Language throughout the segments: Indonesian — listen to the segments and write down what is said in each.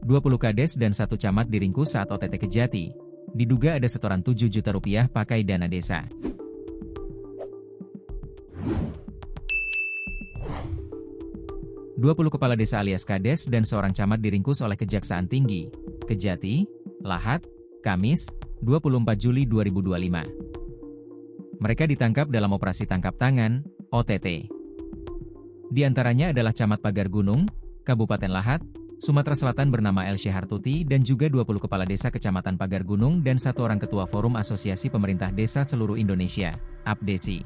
20 kades dan 1 camat diringkus saat OTT Kejati. Diduga ada setoran 7 juta rupiah pakai dana desa. Dua 20 kepala desa alias kades dan seorang camat diringkus oleh Kejaksaan Tinggi Kejati, Lahat, Kamis, 24 Juli 2025. Mereka ditangkap dalam operasi tangkap tangan, OTT. Di antaranya adalah Camat Pagar Gunung, Kabupaten Lahat, Sumatera Selatan bernama El Syahartuti dan juga 20 kepala desa Kecamatan Pagar Gunung dan 1 orang ketua Forum Asosiasi Pemerintah Desa Seluruh Indonesia, APDESI.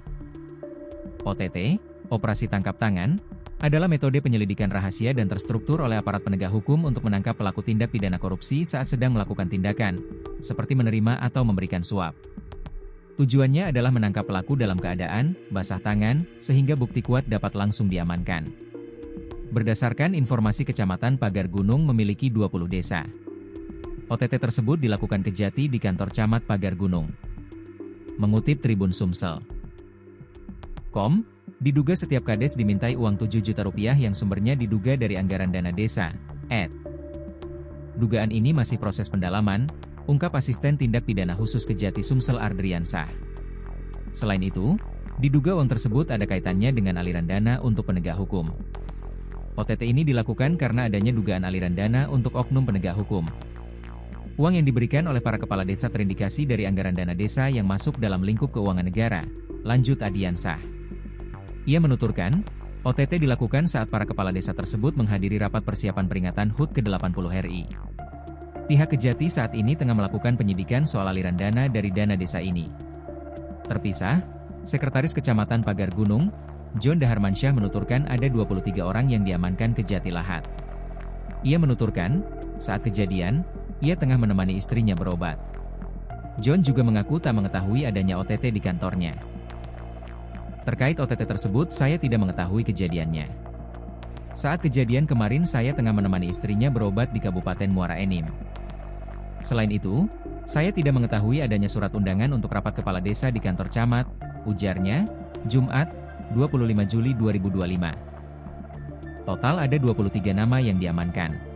OTT, Operasi Tangkap Tangan, adalah metode penyelidikan rahasia dan terstruktur oleh aparat penegak hukum untuk menangkap pelaku tindak pidana korupsi saat sedang melakukan tindakan, seperti menerima atau memberikan suap. Tujuannya adalah menangkap pelaku dalam keadaan basah tangan, sehingga bukti kuat dapat langsung diamankan. Berdasarkan informasi Kecamatan Pagar Gunung memiliki 20 desa. OTT tersebut dilakukan Kejati di kantor Camat Pagar Gunung. Mengutip Tribun Sumsel.com, diduga setiap kades dimintai uang 7 juta rupiah yang sumbernya diduga dari anggaran dana desa, Dugaan ini masih proses pendalaman, ungkap Asisten Tindak Pidana Khusus Kejati Sumsel Ardriansah. Selain itu, diduga uang tersebut ada kaitannya dengan aliran dana untuk penegak hukum. OTT ini dilakukan karena adanya dugaan aliran dana untuk oknum penegak hukum. Uang yang diberikan oleh para kepala desa terindikasi dari anggaran dana desa yang masuk dalam lingkup keuangan negara, lanjut Adiansah. Ia menuturkan, OTT dilakukan saat para kepala desa tersebut menghadiri rapat persiapan peringatan HUT ke-80 RI. Pihak Kejati saat ini tengah melakukan penyidikan soal aliran dana dari dana desa ini. Terpisah, Sekretaris Kecamatan Pagar Gunung, John Daharmansyah menuturkan ada 23 orang yang diamankan Kejati Lahat. Ia menuturkan, saat kejadian, ia tengah menemani istrinya berobat. John juga mengaku tak mengetahui adanya OTT di kantornya. Terkait OTT tersebut saya tidak mengetahui kejadiannya. Saat kejadian kemarin saya tengah menemani istrinya berobat di Kabupaten Muara Enim. Selain itu, saya tidak mengetahui adanya surat undangan untuk rapat kepala desa di kantor camat, ujarnya, Jumat, 25 Juli 2025. Total ada 23 nama yang diamankan.